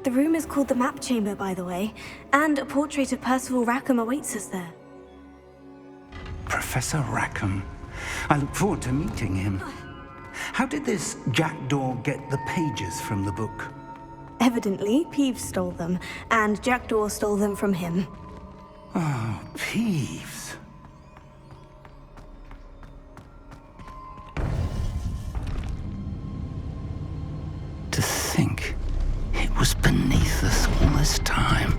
The room is called the Map Chamber, by the way, and a portrait of Percival Rackham awaits us there. Professor Rackham. I look forward to meeting him. How did this jackdaw get the pages from the book? Evidently, Peeves stole them, and Jackdaw stole them from him. Oh, Peeves. To think it was beneath us all this time.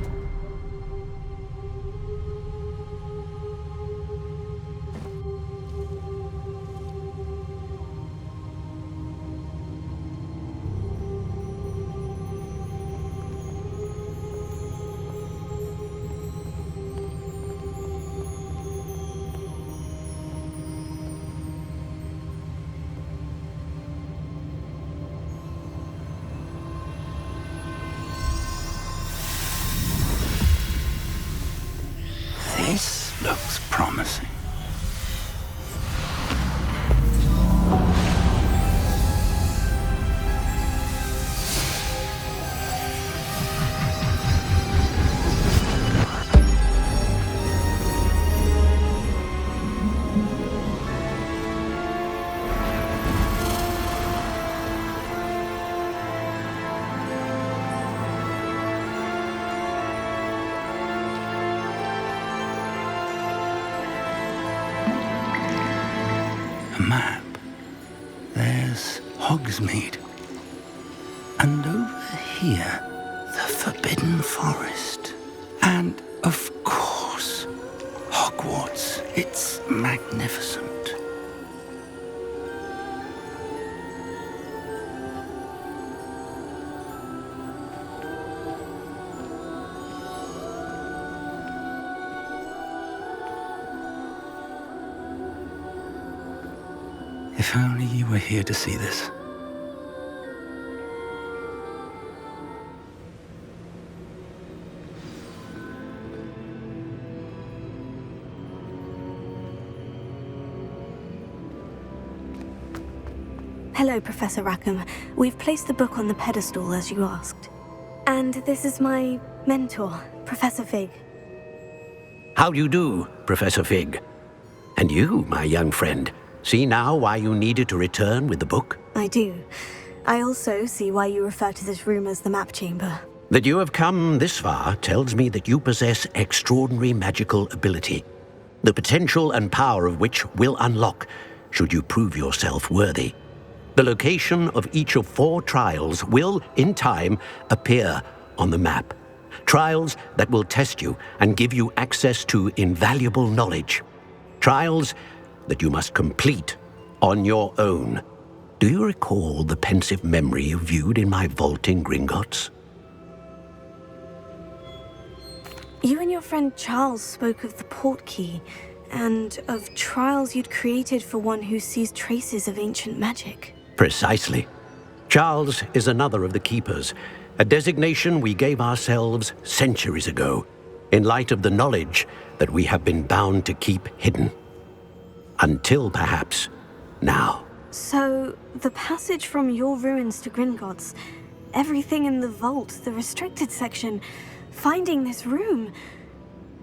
This looks promising. A map. There's Hogsmeade. And over here, the Forbidden Forest. And, of course, Hogwarts. It's magnificent. If only you were here to see this. Hello, Professor Rackham. We've placed the book on the pedestal as you asked. And this is my mentor, Professor Fig. How do you do, Professor Fig? And you, my young friend, see now why you needed to return with the book? I do. I also see why you refer to this room as the Map Chamber. That you have come this far tells me that you possess extraordinary magical ability, the potential and power of which will unlock should you prove yourself worthy. The location of each of 4 trials will, in time, appear on the map. Trials that will test you and give you access to invaluable knowledge. Trials that you must complete on your own. Do you recall the pensive memory you viewed in my vault in Gringotts? You and your friend Charles spoke of the portkey, and of trials you'd created for one who sees traces of ancient magic. Precisely. Charles is another of the Keepers, a designation we gave ourselves centuries ago, in light of the knowledge that we have been bound to keep hidden. Until, perhaps, now. So, the passage from your ruins to Gringotts, everything in the vault, the restricted section, finding this room,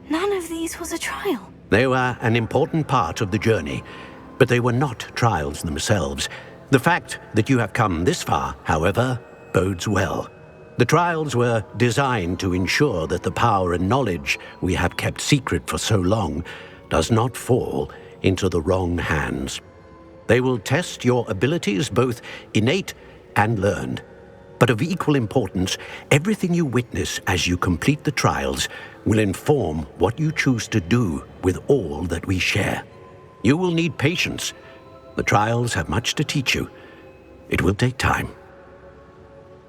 none of these was a trial. They were an important part of the journey, but they were not trials themselves. The fact that you have come this far, however, bodes well. The trials were designed to ensure that the power and knowledge we have kept secret for so long does not fall into the wrong hands. They will test your abilities, both innate and learned. But of equal importance, everything you witness as you complete the trials will inform what you choose to do with all that we share. You will need patience. The trials have much to teach you. It will take time.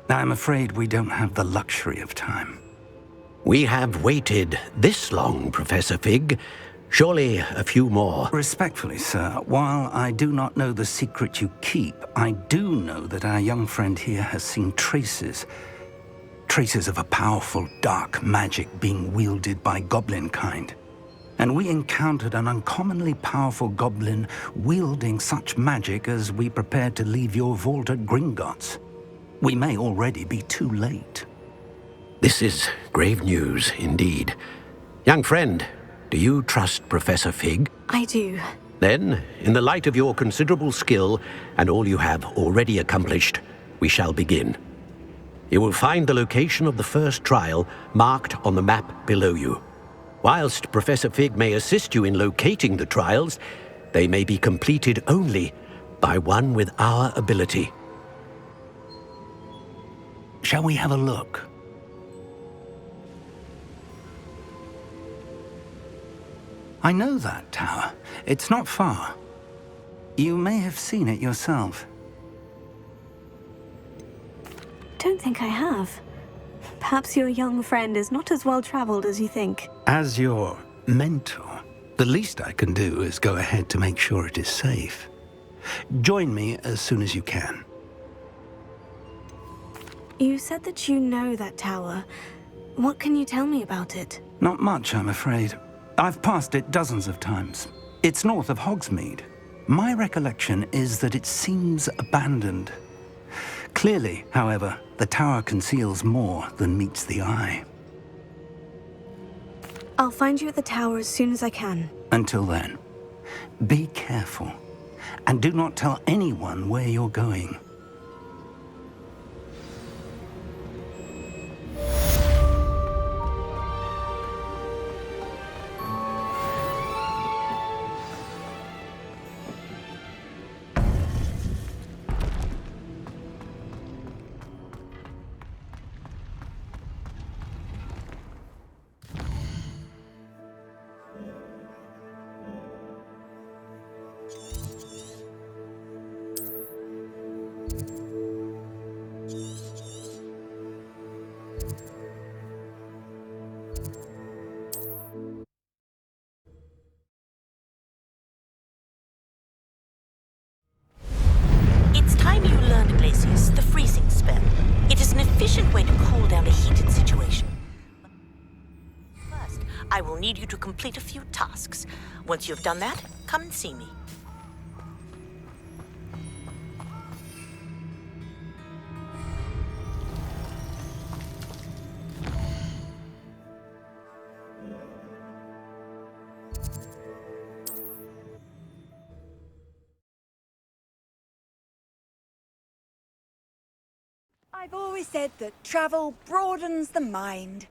I'm afraid we don't have the luxury of time. We have waited this long, Professor Fig. Surely a few more. Respectfully, sir, while I do not know the secret you keep, I do know that our young friend here has seen traces of a powerful dark magic being wielded by goblin kind. And we encountered an uncommonly powerful goblin wielding such magic as we prepared to leave your vault at Gringotts. We may already be too late. This is grave news indeed. Young friend, do you trust Professor Fig? I do. Then, in the light of your considerable skill and all you have already accomplished, we shall begin. You will find the location of the first trial marked on the map below you. Whilst Professor Fig may assist you in locating the trials, they may be completed only by one with our ability. Shall we have a look? I know that tower. It's not far. You may have seen it yourself. Don't think I have. Perhaps your young friend is not as well traveled as you think. As your mentor, the least I can do is go ahead to make sure it is safe. Join me as soon as you can. You said that you know that tower. What can you tell me about it? Not much, I'm afraid. I've passed it dozens of times. It's north of Hogsmeade. My recollection is that it seems abandoned. Clearly, however, the tower conceals more than meets the eye. I'll find you at the tower as soon as I can. Until then, be careful, and do not tell anyone where you're going. It's time you learned, Glacius, the freezing spell. It is an efficient way to cool down a heated situation. First, I will need you to complete a few tasks. Once you've done that, come and see me. I've always said that travel broadens the mind.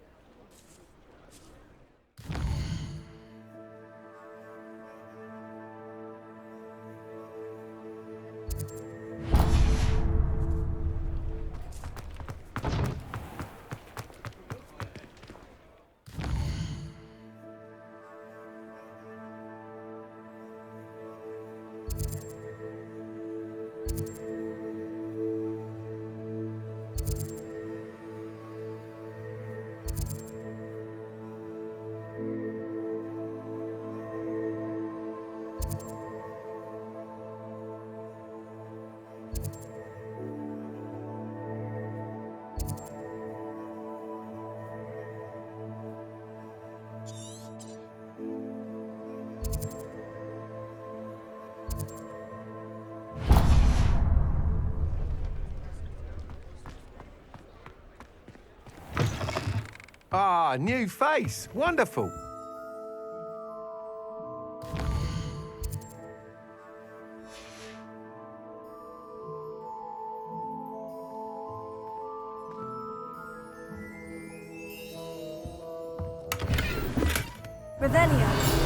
Ah, new face. Wonderful. Revelio.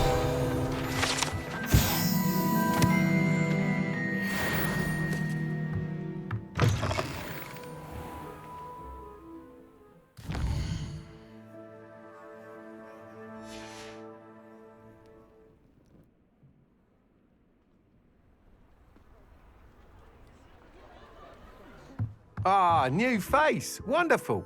Ah, new face. Wonderful.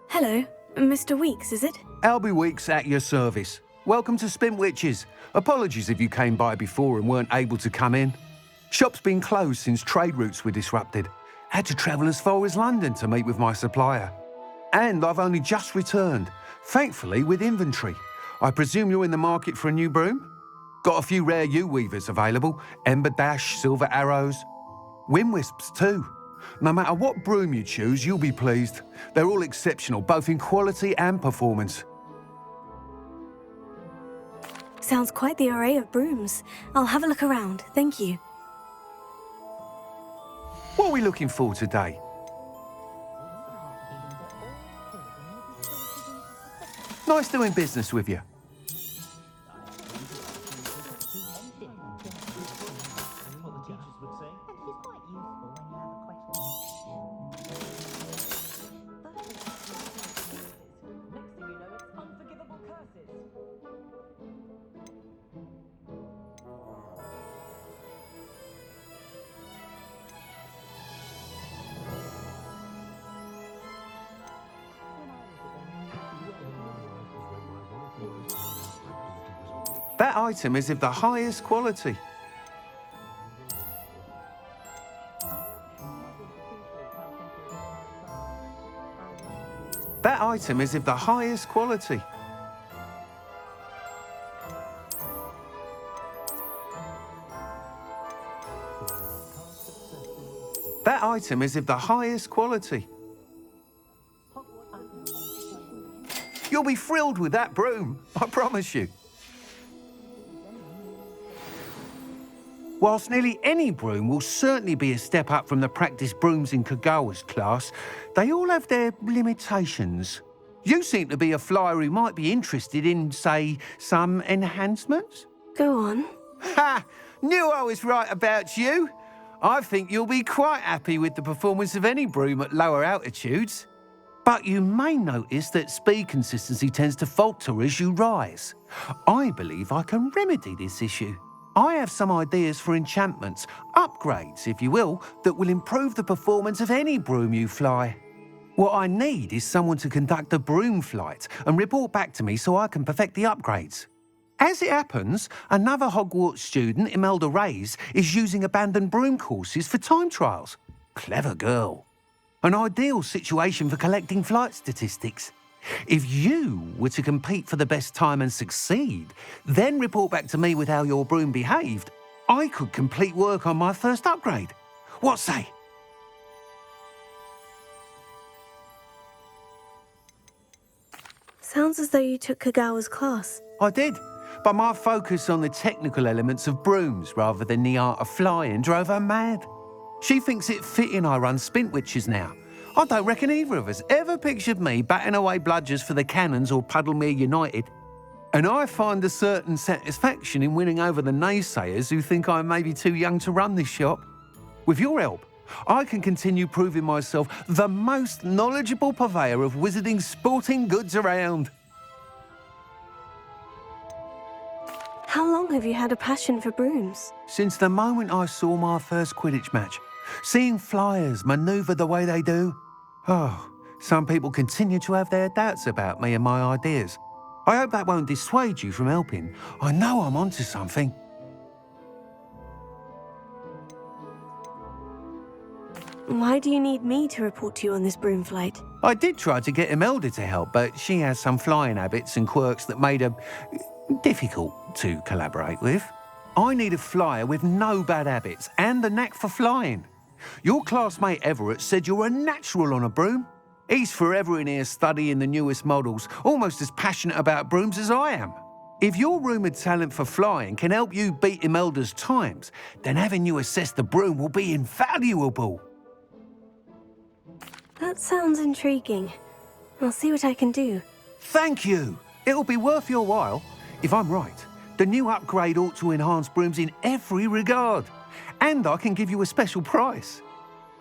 Hello, Mr. Weeks, is it? Albie Weeks at your service. Welcome to Spintwitches. Apologies if you came by before and weren't able to come in. Shop's been closed since trade routes were disrupted. Had to travel as far as London to meet with my supplier. And I've only just returned, thankfully with inventory. I presume you're in the market for a new broom? Got a few rare yew weavers available, Ember Dash, Silver Arrows, Wind Wisps too. No matter what broom you choose, you'll be pleased. They're all exceptional, both in quality and performance. Sounds quite the array of brooms. I'll have a look around, thank you. What are we looking for today? Nice doing business with you. That item is of the highest quality. That item is of the highest quality. That item is of the highest quality. You'll be thrilled with that broom, I promise you. Whilst nearly any broom will certainly be a step up from the practice brooms in Kagawa's class, they all have their limitations. You seem to be a flyer who might be interested in, say, some enhancements? Go on. Ha! Knew I was right about you. I think you'll be quite happy with the performance of any broom at lower altitudes. But you may notice that speed consistency tends to falter as you rise. I believe I can remedy this issue. I have some ideas for enchantments, upgrades, if you will, that will improve the performance of any broom you fly. What I need is someone to conduct a broom flight and report back to me so I can perfect the upgrades. As it happens, another Hogwarts student, Imelda Reyes, is using abandoned broom courses for time trials. Clever girl. An ideal situation for collecting flight statistics. If you were to compete for the best time and succeed, then report back to me with how your broom behaved, I could complete work on my first upgrade. What say? Sounds as though you took Kagawa's class. I did, but my focus on the technical elements of brooms rather than the art of flying drove her mad. She thinks it fitting I run Spintwitches now. I don't reckon either of us ever pictured me batting away bludgers for the Cannons or Puddlemere United. And I find a certain satisfaction in winning over the naysayers who think I may be too young to run this shop. With your help, I can continue proving myself the most knowledgeable purveyor of wizarding sporting goods around. How long have you had a passion for brooms? Since the moment I saw my first Quidditch match, seeing flyers manoeuvre the way they do. Oh, some people continue to have their doubts about me and my ideas. I hope that won't dissuade you from helping. I know I'm onto something. Why do you need me to report to you on this broom flight? I did try to get Imelda to help, but she has some flying habits and quirks that made her difficult to collaborate with. I need a flyer with no bad habits and the knack for flying. Your classmate Everett said you're a natural on a broom. He's forever in here studying the newest models, almost as passionate about brooms as I am. If your rumoured talent for flying can help you beat Imelda's times, then having you assess the broom will be invaluable. That sounds intriguing. I'll see what I can do. Thank you. It'll be worth your while. If I'm right, the new upgrade ought to enhance brooms in every regard. And I can give you a special price.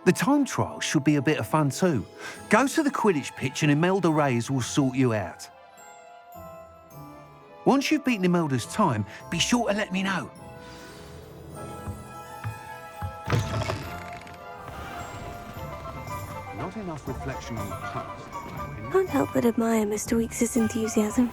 The time trial should be a bit of fun too. Go to the Quidditch pitch and Imelda Reyes will sort you out. Once you've beaten Imelda's time, be sure to let me know. Not enough reflection on the past. Can't help but admire Mr. Weekes' enthusiasm.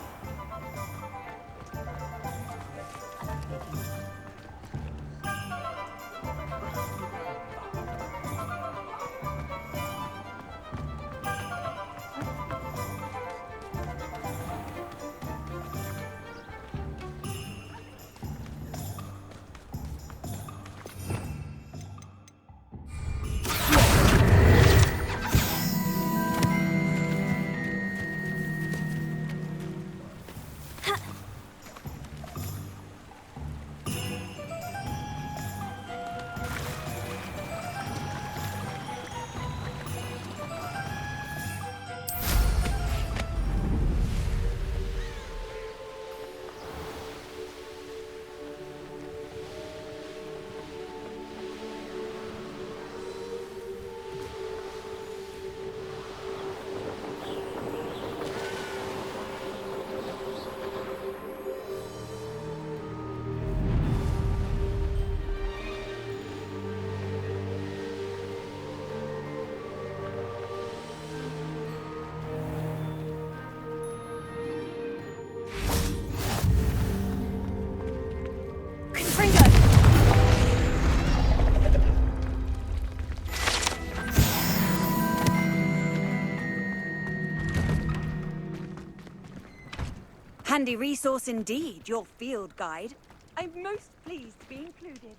Handy resource indeed, your field guide. I'm most pleased to be included.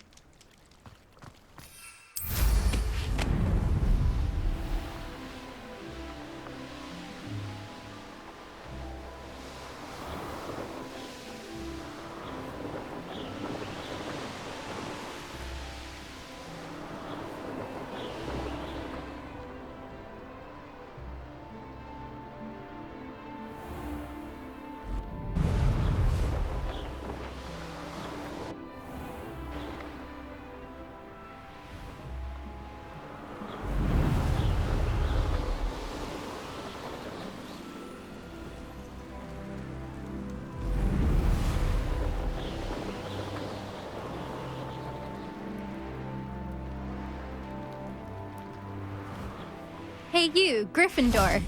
Hey you, Gryffindor.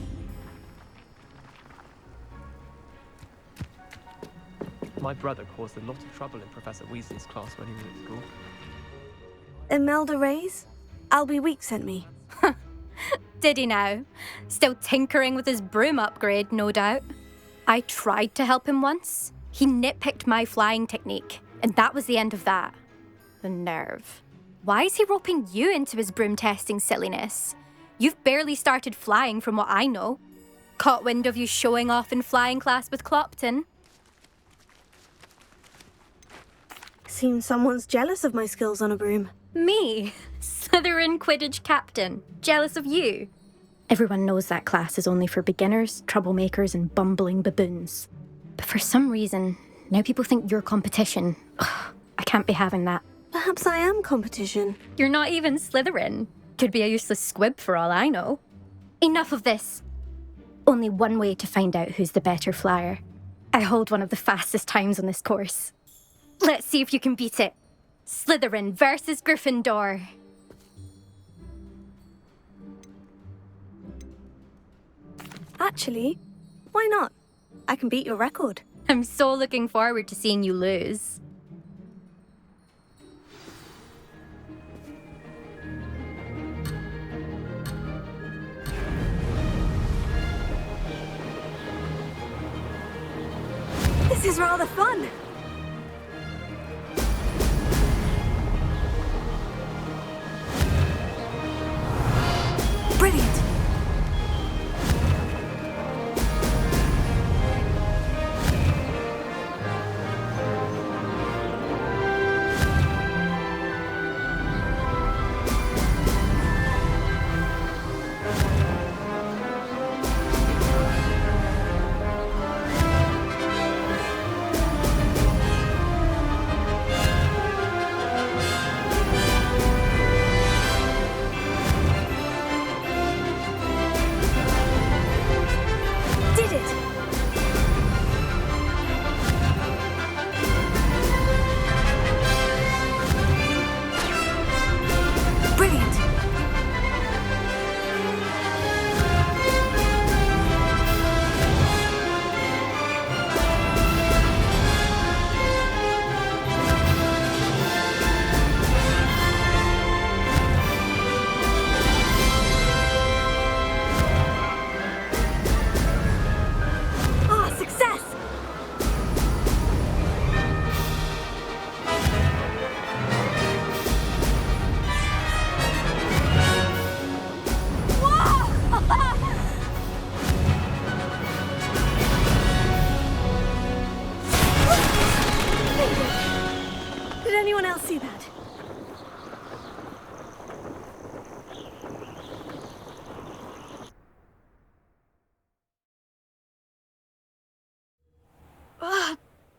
My brother caused a lot of trouble in Professor Weasley's class when he was at school. Imelda Reyes? Albie Week sent me. Did he now? Still tinkering with his broom upgrade, no doubt. I tried to help him once. He nitpicked my flying technique, and that was the end of that. The nerve. Why is he roping you into his broom testing silliness? You've barely started flying from what I know. Caught wind of you showing off in flying class with Clopton. Seems someone's jealous of my skills on a broom. Me? Slytherin Quidditch captain. Jealous of you? Everyone knows that class is only for beginners, troublemakers, and bumbling baboons. But for some reason, now people think you're competition. Ugh, I can't be having that. Perhaps I am competition. You're not even Slytherin. Could be a useless squib for all I know. Enough of this. Only one way to find out who's the better flyer. I hold one of the fastest times on this course. Let's see if you can beat it. Slytherin versus Gryffindor. Actually, why not? I can beat your record. I'm so looking forward to seeing you lose. This is rather fun. Brilliant.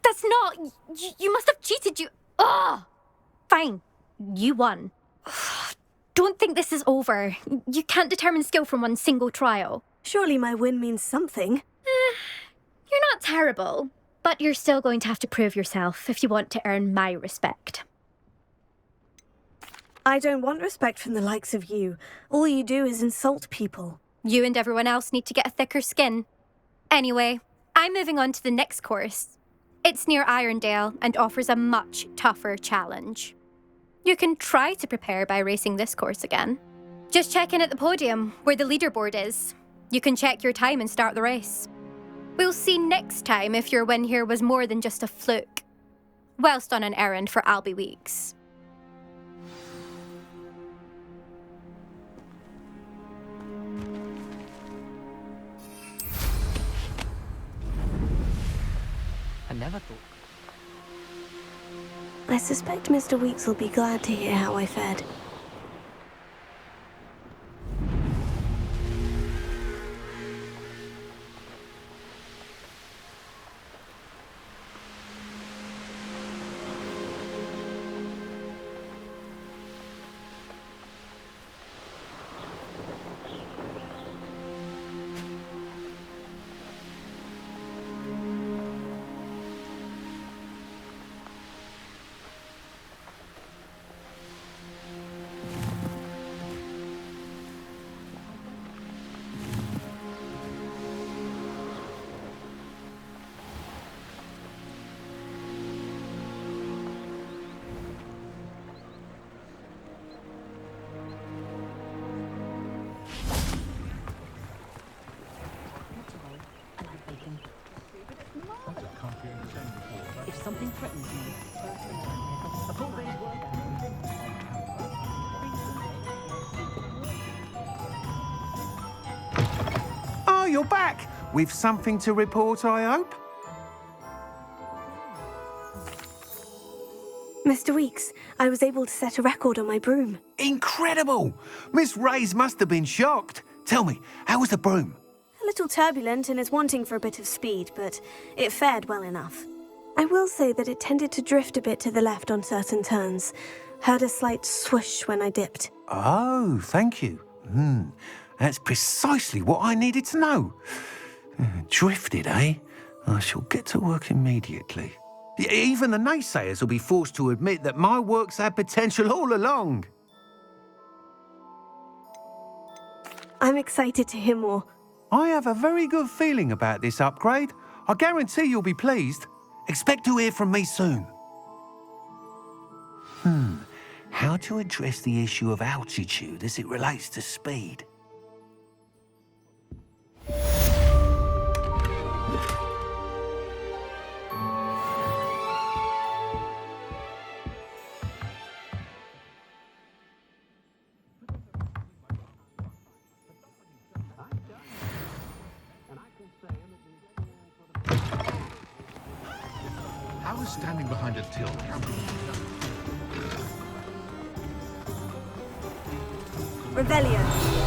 That's not... You must have cheated, you... Ugh! Fine. You won. Don't think this is over. You can't determine skill from one single trial. Surely my win means something. You're not terrible, but you're still going to have to prove yourself if you want to earn my respect. I don't want respect from the likes of you. All you do is insult people. You and everyone else need to get a thicker skin. Anyway, I'm moving on to the next course. It's near Irondale and offers a much tougher challenge. You can try to prepare by racing this course again. Just check in at the podium, where the leaderboard is. You can check your time and start the race. We'll see next time if your win here was more than just a fluke. Whilst on an errand for Albie Weeks. I never thought. I suspect Mr. Weeks will be glad to hear how I fared. If something threatens me, Oh, you're back! With something to report, I hope? Mr. Weeks, I was able to set a record on my broom. Incredible! Miss Ray's must have been shocked. Tell me, how was the broom? A little turbulent and is wanting for a bit of speed, but it fared well enough. I will say that it tended to drift a bit to the left on certain turns. Heard a slight swoosh when I dipped. Oh, thank you. That's precisely what I needed to know. Drifted, eh? I shall get to work immediately. Even the naysayers will be forced to admit that my work's had potential all along. I'm excited to hear more. I have a very good feeling about this upgrade. I guarantee you'll be pleased. Expect to hear from me soon. How to address the issue of altitude as it relates to speed? How is standing behind a till? Revelio.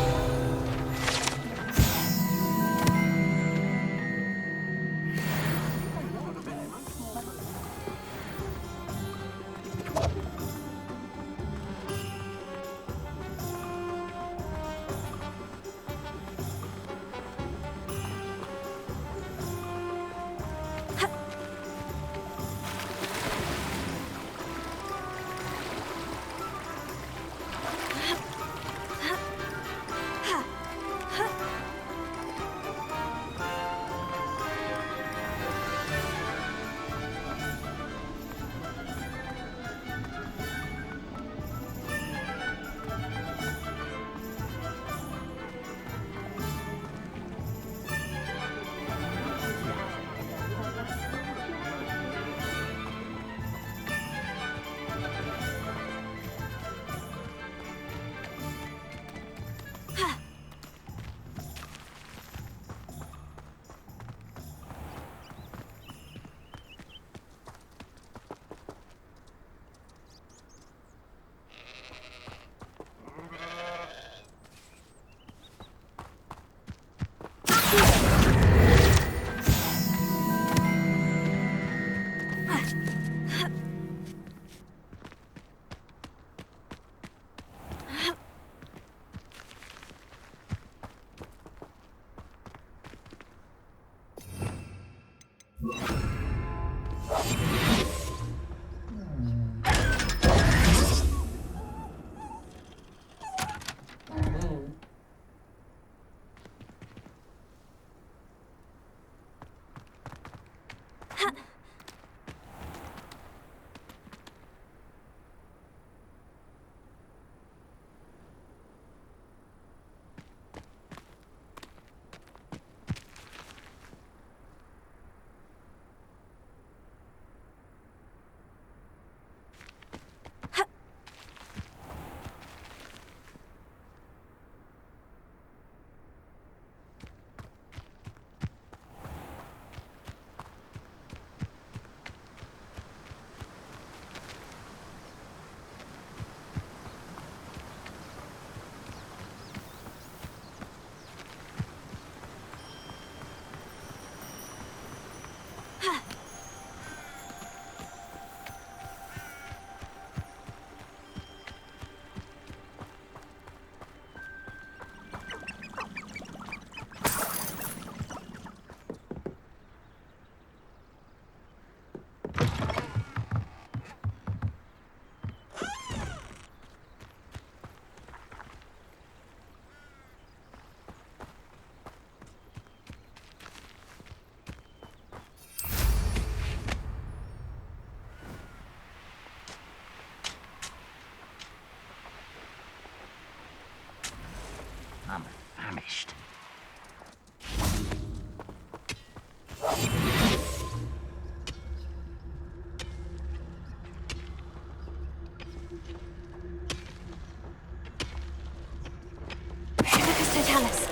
famished. Totalis.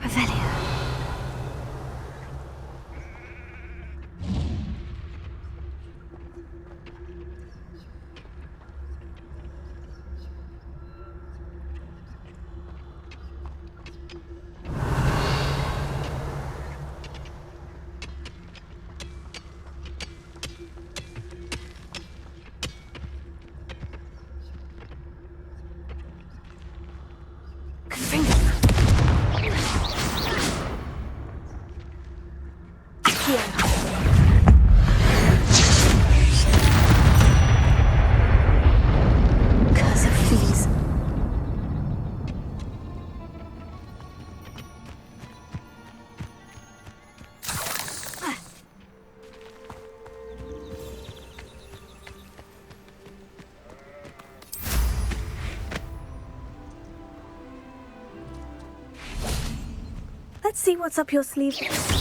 Revelio. Let's see what's up your sleeve.